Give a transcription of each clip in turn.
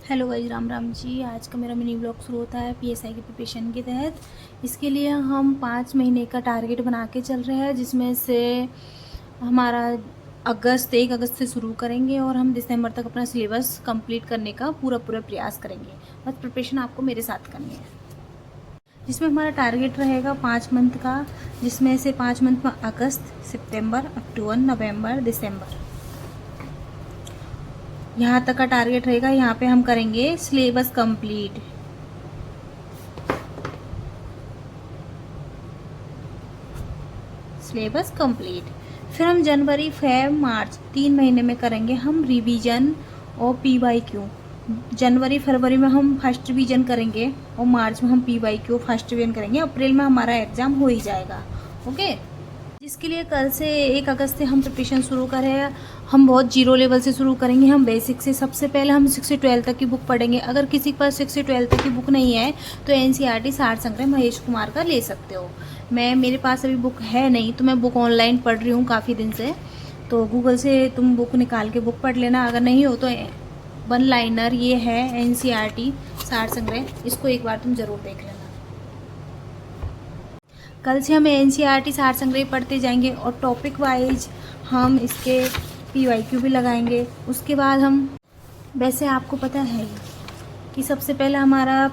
Hello guys, Ram Ram ji. आज का मेरा मिनी ब्लॉग शुरू होता है पीएसआई की प्रिपरेशन के तहत। इसके लिए हम 5 महीने का टारगेट बना के चल रहे हैं, जिसमें से हमारा 1 अगस्त से शुरू करेंगे और हम दिसंबर तक अपना सिलेबस कंप्लीट करने का पूरा प्रयास करेंगे। बस प्रिपरेशन आपको मेरे साथ करनी है, जिसमें हमारा टारगेट रहेगा 5 मंथ का, जिसमें से 5 मंथ में अगस्त, सितंबर, अक्टूबर, नवंबर, दिसंबर, यहाँ तक का टारगेट रहेगा। यहाँ पे हम करेंगे सिलेबस कंप्लीट। फिर हम जनवरी, फेब, मार्च 3 महीने में करेंगे हम रिवीजन और PYQ। जनवरी फरवरी में हम फर्स्ट रिवीजन करेंगे और मार्च में हम PYQ फर्स्ट रिवीजन करेंगे। अप्रैल में हमारा एग्ज़ाम हो ही जाएगा। ओके, जिसके लिए कल से 1 अगस्त से हम प्रिपरेशन शुरू कर रहे हैं। हम बहुत जीरो लेवल से शुरू करेंगे, हम बेसिक से। सबसे पहले हम 6 से 12 तक की बुक पढ़ेंगे। अगर किसी के पास 6 से 12 तक की बुक नहीं है तो NCERT सार संग्रह महेश कुमार का ले सकते हो। मेरे पास अभी बुक है नहीं, तो मैं बुक ऑनलाइन पढ़ रही हूँ काफ़ी दिन से। तो गूगल से तुम बुक निकाल के बुक पढ़ लेना। अगर नहीं हो तो 1 लाइनर ये है NCERT सार संग्रह, इसको एक बार तुम ज़रूर देख लेना। कल से हम NCERT सार संग्रह पढ़ते जाएंगे और टॉपिक वाइज हम इसके PYQ भी लगाएंगे। उसके बाद हम, वैसे आपको पता है कि सबसे पहले हमारा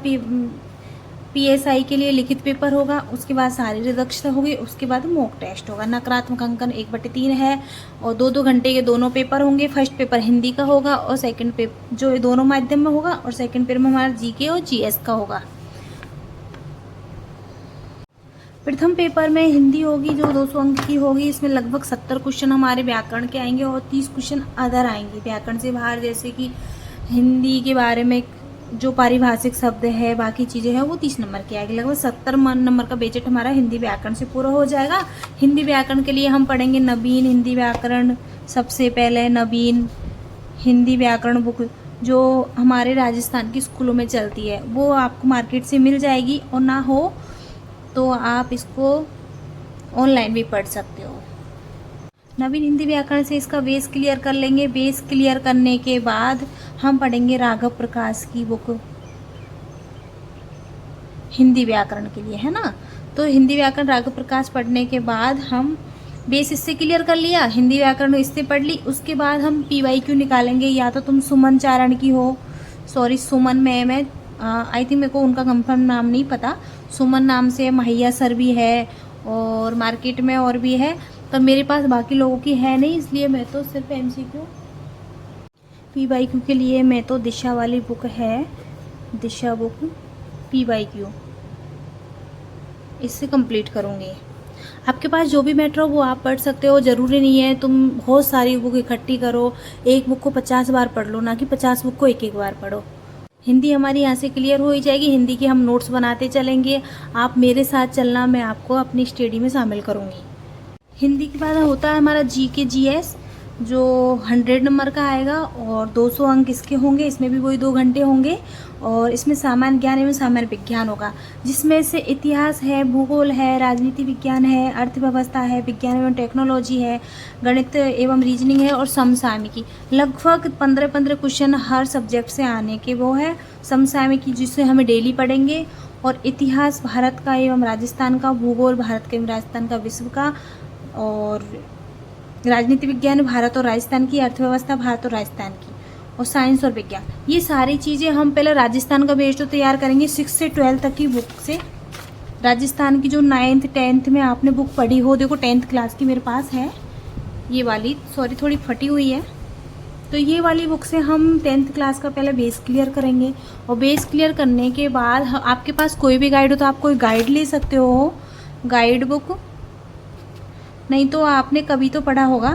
PSI के लिए लिखित पेपर होगा, उसके बाद शारीरिक दक्षता होगी, उसके बाद मॉक टेस्ट होगा। नकारात्मक अंकन 1/3 है और 2-2 घंटे के दोनों पेपर होंगे। फर्स्ट पेपर हिंदी का होगा और सेकंड पेपर जो दोनों माध्यम में होगा, और सेकंड पेपर में हमारा GK और GS का होगा। प्रथम पेपर में हिंदी होगी जो 200 अंक की होगी। इसमें लगभग 70 क्वेश्चन हमारे व्याकरण के आएंगे और 30 क्वेश्चन अदर आएंगे व्याकरण से बाहर, जैसे कि हिंदी के बारे में जो पारिभाषिक शब्द है, बाकी चीज़ें हैं, वो 30 नंबर की आएगी। लगभग 70 नंबर का बजट हमारा हिंदी व्याकरण से पूरा हो जाएगा। हिंदी व्याकरण के लिए हम पढ़ेंगे नवीन हिंदी व्याकरण। सबसे पहले नवीन हिंदी व्याकरण बुक जो हमारे राजस्थान की स्कूलों में चलती है, वो आपको मार्केट से मिल जाएगी, और ना हो तो आप इसको ऑनलाइन भी पढ़ सकते हो। नवीन हिंदी व्याकरण से इसका बेस क्लियर कर लेंगे। बेस क्लियर करने के बाद हम पढ़ेंगे राघव प्रकाश की बुक हिंदी व्याकरण के लिए, है ना। तो हिंदी व्याकरण राघव प्रकाश पढ़ने के बाद हम बेस इससे क्लियर कर लिया, हिंदी व्याकरण इससे पढ़ ली। उसके बाद हम PYQ निकालेंगे। या तो तुम सुमन चारण की हो, सॉरी सुमन मैम है, आई थिंक, मेरे को उनका कंफर्म नाम नहीं पता। सुमन नाम से मैया सर भी है और मार्केट में और भी है, पर मेरे पास बाकी लोगों की है नहीं, इसलिए मैं तो सिर्फ MCQ PYQ के लिए मैं तो दिशा वाली बुक है, दिशा बुक PYQ, इससे कंप्लीट करूँगी। आपके पास जो भी मैटर हो वो आप पढ़ सकते हो। ज़रूरी नहीं है तुम बहुत सारी बुक इकट्ठी करो, एक बुक को 50 बार पढ़ लो, ना कि 50 बुक को एक बार पढ़ो। हिंदी हमारी यहाँ से क्लियर हो ही जाएगी। हिंदी के हम नोट्स बनाते चलेंगे। आप मेरे साथ चलना, मैं आपको अपनी स्टडी में शामिल करूँगी। हिंदी के बाद होता है हमारा GK GS, जो 100 नंबर का आएगा और 200 अंक इसके होंगे। इसमें भी वही 2 घंटे होंगे और इसमें सामान्य ज्ञान एवं सामान्य विज्ञान होगा, जिसमें से इतिहास है, भूगोल है, राजनीति विज्ञान है, अर्थव्यवस्था है, विज्ञान एवं टेक्नोलॉजी है, गणित एवं रीजनिंग है और समसामयिकी। लगभग 15-15 क्वेश्चन हर सब्जेक्ट से आने के वो है। समसामयिकी जिसे हमें डेली पढ़ेंगे, और इतिहास भारत का एवं राजस्थान का, भूगोल भारत का एवं राजस्थान का, विश्व का, और राजनीति विज्ञान भारत और राजस्थान की, अर्थव्यवस्था भारत और राजस्थान की, और साइंस और विज्ञान। ये सारी चीज़ें हम पहले राजस्थान का बेस तो तैयार करेंगे 6 से 12 तक की बुक से। राजस्थान की जो 9th 10th में आपने बुक पढ़ी हो, देखो 10th क्लास की मेरे पास है ये वाली, सॉरी थोड़ी फटी हुई है, तो ये वाली बुक से हम 10th क्लास का पहले बेस क्लियर करेंगे। और बेस क्लियर करने के बाद आपके पास कोई भी गाइड हो तो आप कोई गाइड ले सकते हो, गाइड बुक। नहीं तो आपने कभी तो पढ़ा होगा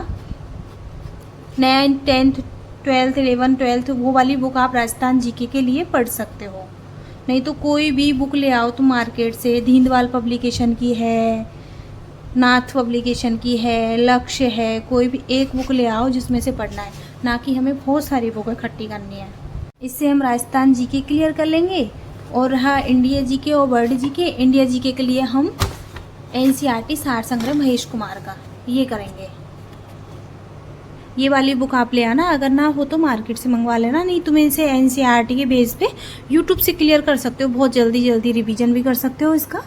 9th 10th 12th 11th 12th, वो वाली बुक आप राजस्थान GK के लिए पढ़ सकते हो। नहीं तो कोई भी बुक ले आओ तुम मार्केट से, दीनदयाल पब्लिकेशन की है, नाथ पब्लिकेशन की है, लक्ष्य है, कोई भी एक बुक ले आओ जिसमें से पढ़ना है, ना कि हमें बहुत सारी बुक इकट्ठी करनी है। इससे हम राजस्थान GK क्लियर कर लेंगे। और रहा इंडिया GK और वर्ल्ड GK। इंडिया GK के लिए हम NCERT सार संग्रह महेश कुमार का ये करेंगे। ये वाली बुक आप ले आना, अगर ना हो तो मार्केट से मंगवा लेना, नहीं तुम इनसे एनसीईआरटी के बेस पे यूट्यूब से क्लियर कर सकते हो, बहुत जल्दी जल्दी रिवीजन भी कर सकते हो इसका।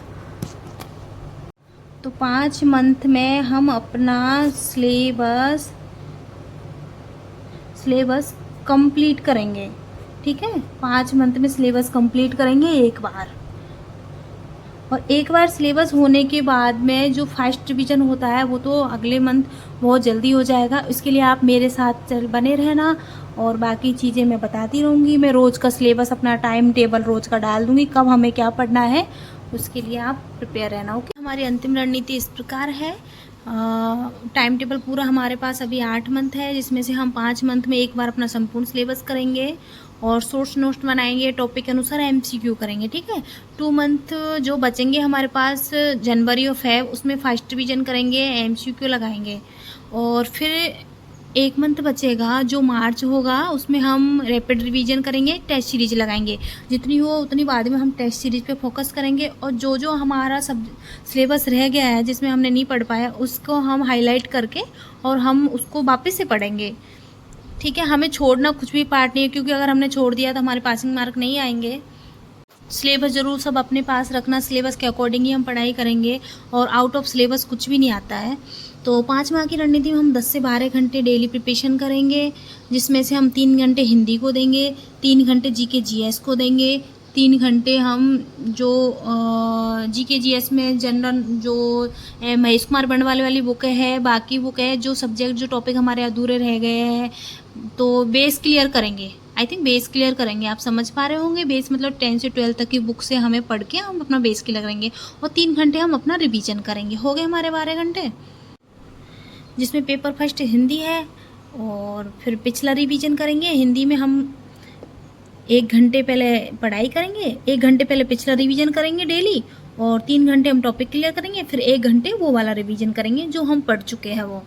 तो 5 मंथ में हम अपना सिलेबस कंप्लीट करेंगे, ठीक है। 5 मंथ में सिलेबस कंप्लीट करेंगे एक बार, और एक बार सिलेबस होने के बाद में जो फर्स्ट रिवीजन होता है वो तो अगले मंथ बहुत जल्दी हो जाएगा। इसके लिए आप मेरे साथ बने रहना, और बाकी चीज़ें मैं बताती रहूँगी। मैं रोज़ का सिलेबस अपना टाइम टेबल रोज़ का डाल दूँगी, कब हमें क्या पढ़ना है, उसके लिए आप प्रिपेयर रहना, ओके। हमारी अंतिम रणनीति इस प्रकार है। टाइम टेबल पूरा हमारे पास अभी 8 मंथ है, जिसमें से हम 5 मंथ में एक बार अपना संपूर्ण सिलेबस करेंगे और सोर्स नोट्स बनाएंगे, टॉपिक के अनुसार एमसीक्यू करेंगे, ठीक है। 2 मंथ जो बचेंगे हमारे पास जनवरी और फेब, उसमें फर्स्ट रिवीजन करेंगे, एमसीक्यू लगाएंगे। और फिर 1 मंथ बचेगा जो मार्च होगा, उसमें हम रैपिड रिवीजन करेंगे, टेस्ट सीरीज लगाएंगे। जितनी हो उतनी बाद में हम टेस्ट सीरीज पे फोकस करेंगे, और जो जो हमारा सब सिलेबस रह गया है जिसमें हमने नहीं पढ़ पाया उसको हम हाईलाइट करके और हम उसको वापस से पढ़ेंगे, ठीक है। हमें छोड़ना कुछ भी पार्ट नहीं है, क्योंकि अगर हमने छोड़ दिया तो हमारे पासिंग मार्क नहीं आएंगे। सिलेबस ज़रूर सब अपने पास रखना, सिलेबस के अकॉर्डिंग ही हम पढ़ाई करेंगे, और आउट ऑफ सिलेबस कुछ भी नहीं आता है। तो 5 माह की रणनीति में हम 10 से 12 घंटे डेली प्रिपरेशन करेंगे, जिसमें से हम 3 घंटे हिंदी को देंगे, 3 घंटे जीके जीएस को देंगे, 3 घंटे हम जो जीके जीएस में जनरल जो महेश कुमार बंडवाले वाली बुक है, बाकी बुक है, जो सब्जेक्ट जो टॉपिक हमारे अधूरे रह गए हैं तो बेस क्लियर करेंगे। आई थिंक बेस क्लियर करेंगे, आप समझ पा रहे होंगे। बेस मतलब 10 से 12 तक की बुक से हमें पढ़ के हम अपना बेस क्लियर करेंगे, और 3 घंटे हम अपना रिवीजन करेंगे। हो गए हमारे 12 घंटे, जिसमें पेपर फर्स्ट हिंदी है, और फिर पिछला रिवीजन करेंगे। हिंदी में हम 1 घंटे पहले पढ़ाई करेंगे, 1 घंटे पहले पिछला रिवीजन करेंगे डेली, और 3 घंटे हम टॉपिक क्लियर करेंगे, फिर 1 घंटे वो वाला रिवीजन करेंगे जो हम पढ़ चुके हैं वो।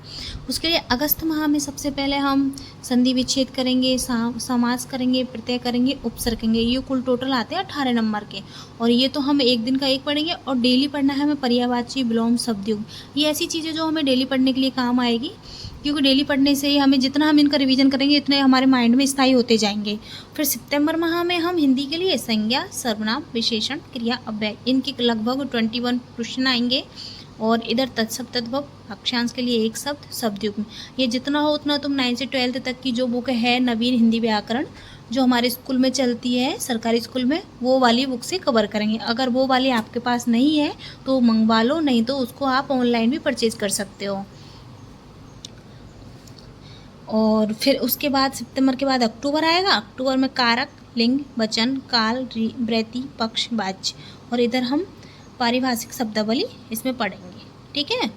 उसके लिए अगस्त माह में सबसे पहले हम संधि विच्छेद करेंगे, समास करेंगे, प्रत्यय करेंगे, उपसर्ग करेंगे। ये कुल टोटल आते हैं 18 नंबर के, और ये तो हम एक दिन का एक पढ़ेंगे। और डेली पढ़ना है हमें पर्यायवाची, विलोम, शब्दयुग, ये ऐसी चीज़ें जो हमें डेली पढ़ने के लिए काम आएगी, क्योंकि डेली पढ़ने से ही हमें जितना हम इनका रिवीजन करेंगे इतने हमारे माइंड में स्थायी होते जाएंगे। फिर सितंबर माह में हम हिंदी के लिए संज्ञा, सर्वनाम, विशेषण, क्रिया, अव्यय, इनके लगभग 21 क्वेश्चन आएंगे। और इधर तत्सम तद्भव, अक्षांश के लिए 1 शब्द, शब्दयुग्म, ये जितना हो उतना तुम 9 से 12 तक की जो बुक है नवीन हिंदी व्याकरण जो हमारे स्कूल में चलती है, सरकारी स्कूल में, वो वाली बुक से कवर करेंगे। अगर वो वाली आपके पास नहीं है तो मंगवा लो, नहीं तो उसको आप ऑनलाइन भी परचेज कर सकते हो। और फिर उसके बाद सितंबर के बाद अक्टूबर आएगा। अक्टूबर में कारक, लिंग, वचन, काल, ब्रैति, पक्ष, वाच्य, और इधर हम पारिभाषिक शब्दावली इसमें पढ़ेंगे, ठीक है।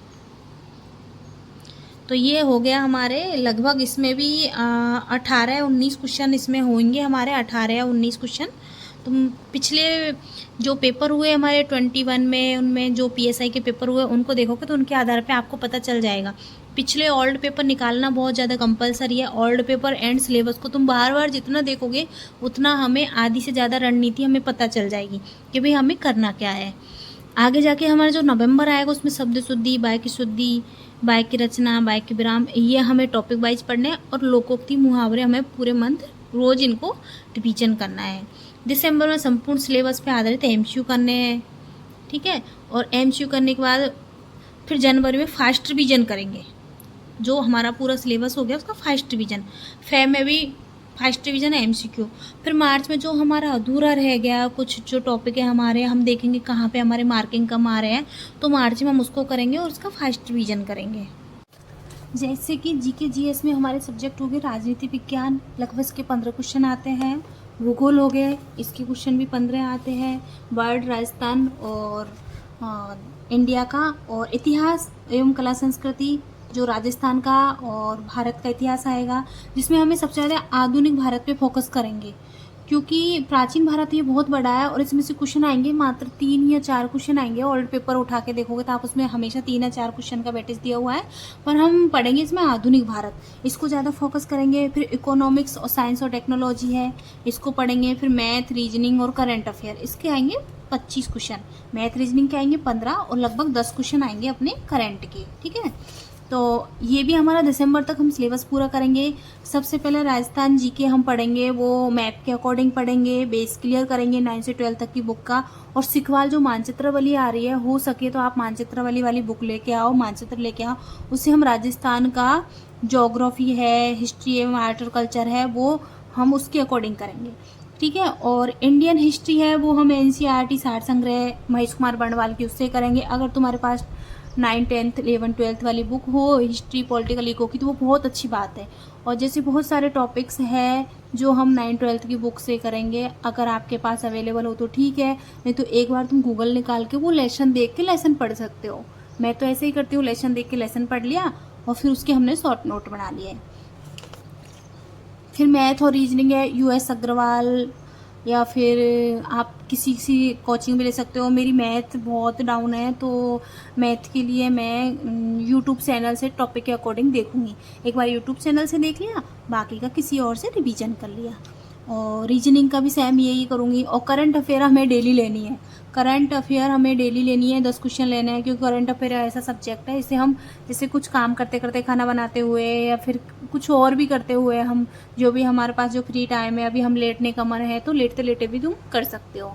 तो ये हो गया हमारे लगभग, इसमें भी 18 या 19 क्वेश्चन इसमें होंगे हमारे, 18 या 19 क्वेश्चन। तो पिछले जो पेपर हुए हमारे 21 में, उनमें जो पीएसआई के पेपर हुए उनको देखोगे तो उनके आधार पे आपको पता चल जाएगा। पिछले ओल्ड पेपर निकालना बहुत ज़्यादा कंपलसरी है। ओल्ड पेपर एंड सिलेबस को तुम बार बार जितना देखोगे उतना हमें आधी से ज़्यादा रणनीति हमें पता चल जाएगी कि भाई हमें करना क्या है। आगे जाके हमारा जो नवंबर आएगा उसमें शब्द शुद्धि, वाक्य शुद्धि, वाक्य रचना, वाक्य विराम, ये हमें टॉपिक वाइज पढ़ने हैं। और लोकोक्ति, मुहावरे हमें पूरे मंथ रोज़ इनको रिवीजन करना है। दिसंबर में संपूर्ण सिलेबस पे आधारित एमसीक्यू करने हैं, ठीक है। और एमसीक्यू करने के बाद फिर जनवरी में फास्ट रिवीजन करेंगे, जो हमारा पूरा सिलेबस हो गया उसका फास्ट रिवीजन। फेब में भी फास्ट रिवीजन है, एमसीक्यू। फिर मार्च में जो हमारा अधूरा रह गया कुछ जो टॉपिक है हमारे, हम देखेंगे कहाँ पे हमारे मार्किंग कम आ रहे हैं, तो मार्च में हम उसको करेंगे और उसका फास्ट रिवीजन करेंगे। जैसे कि जीके जीएस में हमारे सब्जेक्ट हो गए राजनीति विज्ञान, लगभग इसके 15 क्वेश्चन आते हैं। भूगोल हो गए, इसके क्वेश्चन भी 15 आते हैं। वर्ल्ड, राजस्थान और इंडिया का, और इतिहास एवं कला संस्कृति जो राजस्थान का और भारत का इतिहास आएगा, जिसमें हमें सबसे ज़्यादा आधुनिक भारत पे फोकस करेंगे, क्योंकि प्राचीन भारत ये बहुत बड़ा है और इसमें से क्वेश्चन आएंगे मात्र 3 या 4 क्वेश्चन आएंगे। ओल्ड पेपर उठा के देखोगे तो आप उसमें हमेशा 3 या 4 क्वेश्चन का वेटेज दिया हुआ है, पर हम पढ़ेंगे इसमें आधुनिक भारत, इसको ज़्यादा फोकस करेंगे। फिर इकोनॉमिक्स और साइंस और टेक्नोलॉजी है, इसको पढ़ेंगे। फिर मैथ, रीजनिंग और करंट अफेयर, इसके आएंगे 25 क्वेश्चन। मैथ रीजनिंग के आएंगे 15 और लगभग 10 क्वेश्चन आएंगे अपने करंट के, ठीक है। तो ये भी हमारा दिसंबर तक हम सिलेबस पूरा करेंगे। सबसे पहले राजस्थान जीके हम पढ़ेंगे, वो मैप के अकॉर्डिंग पढ़ेंगे, बेस क्लियर करेंगे 9 से 12 तक की बुक का। और सिखवाल जो मानचित्र वाली आ रही है, हो सके तो आप मानचित्र वाली बुक लेके आओ, मानचित्र लेके आओ। उससे हम राजस्थान का ज्योग्राफी है, हिस्ट्री एवं आर्ट और कल्चर है, वो हम उसके अकॉर्डिंग करेंगे, ठीक है। और इंडियन हिस्ट्री है वो हम NCERT सार संग्रह महेश कुमार बर्णवाल की उससे करेंगे। अगर तुम्हारे पास 9, 10, 11, 12 वाली बुक हो हिस्ट्री पॉलिटिकल इको की तो वो बहुत अच्छी बात है। और जैसे बहुत सारे टॉपिक्स हैं जो हम 9, 12 की बुक से करेंगे, अगर आपके पास अवेलेबल हो तो ठीक है, नहीं तो एक बार तुम गूगल निकाल के वो लेसन देख के लेसन पढ़ सकते हो। मैं तो ऐसे ही करती हूँ, लेसन देख के लेसन पढ़ लिया और फिर उसके हमने शॉर्ट नोट बना लिए। फिर मैथ और रीजनिंग है US अग्रवाल, या फिर आप किसी कोचिंग भी ले सकते हो। मेरी मैथ बहुत डाउन है तो मैथ के लिए मैं यूट्यूब चैनल से टॉपिक के अकॉर्डिंग देखूंगी। एक बार यूट्यूब चैनल से देख लिया, बाकी का किसी और से रिवीजन कर लिया। और रीजनिंग का भी सेम यही करूँगी। और करंट अफेयर हमें डेली लेनी है, करंट अफेयर हमें डेली लेनी है, 10 क्वेश्चन लेने हैं, क्योंकि करंट अफेयर ऐसा सब्जेक्ट है इसे हम जैसे कुछ काम करते करते, खाना बनाते हुए या फिर कुछ और भी करते हुए, हम जो भी हमारे पास जो फ्री टाइम है, अभी हम लेटने का मन है तो लेटते लेटे भी तुम कर सकते हो।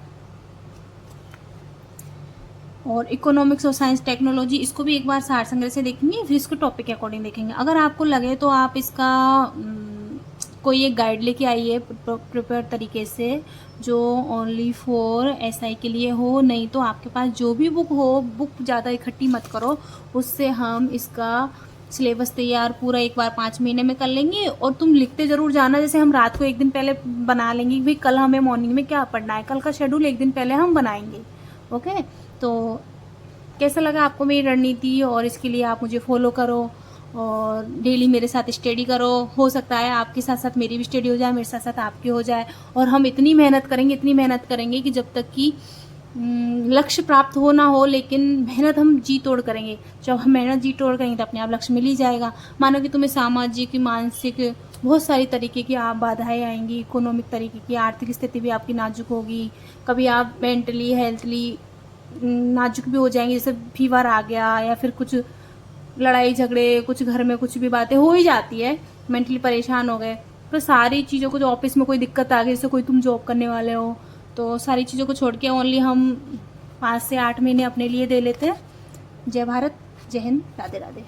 और इकोनॉमिक्स और साइंस टेक्नोलॉजी, इसको भी एक बार सार संग्रह से देखेंगे, फिर इसको टॉपिक के अकॉर्डिंग देखेंगे। अगर आपको लगे तो आप इसका कोई एक गाइड लेके आइए प्रिपेयर तरीके से, जो ओनली फॉर SI के लिए हो। नहीं तो आपके पास जो भी बुक हो, बुक ज़्यादा इकट्ठी मत करो, उससे हम इसका सिलेबस तैयार पूरा एक बार 5 महीने में कर लेंगे। और तुम लिखते ज़रूर जाना, जैसे हम रात को एक दिन पहले बना लेंगे भाई कल हमें मॉर्निंग में क्या पढ़ना है, कल का शेड्यूल एक दिन पहले हम बनाएंगे। ओके, तो कैसा लगा आपको मेरी रणनीति, और इसके लिए आप मुझे फॉलो करो और डेली मेरे साथ स्टडी करो। हो सकता है आपके साथ साथ मेरी भी स्टडी हो जाए, मेरे साथ साथ आपकी हो जाए, और हम इतनी मेहनत करेंगे कि जब तक कि लक्ष्य प्राप्त हो ना हो, लेकिन मेहनत हम जी तोड़ करेंगे। जब हम मेहनत जी तोड़ करेंगे तो अपने आप लक्ष्य मिल ही जाएगा। मानो कि तुम्हें सामाजिक, मानसिक, बहुत सारी तरीके की आप बाधाएं आएंगी, इकोनॉमिक तरीके की, आर्थिक स्थिति भी आपकी नाजुक होगी, कभी आप मेंटली हेल्थली नाजुक भी हो जाएंगे, जैसे फीवर आ गया या फिर कुछ लड़ाई झगड़े, कुछ घर में कुछ भी बातें हो ही जाती है, मेंटली परेशान हो गए। तो सारी चीज़ों को, जो ऑफिस में कोई दिक्कत आ गई, जैसे कोई तुम जॉब करने वाले हो, तो सारी चीज़ों को छोड़ के ओनली हम 5 से 8 महीने अपने लिए दे लेते हैं। जय भारत, जय हिंद, राधे राधे।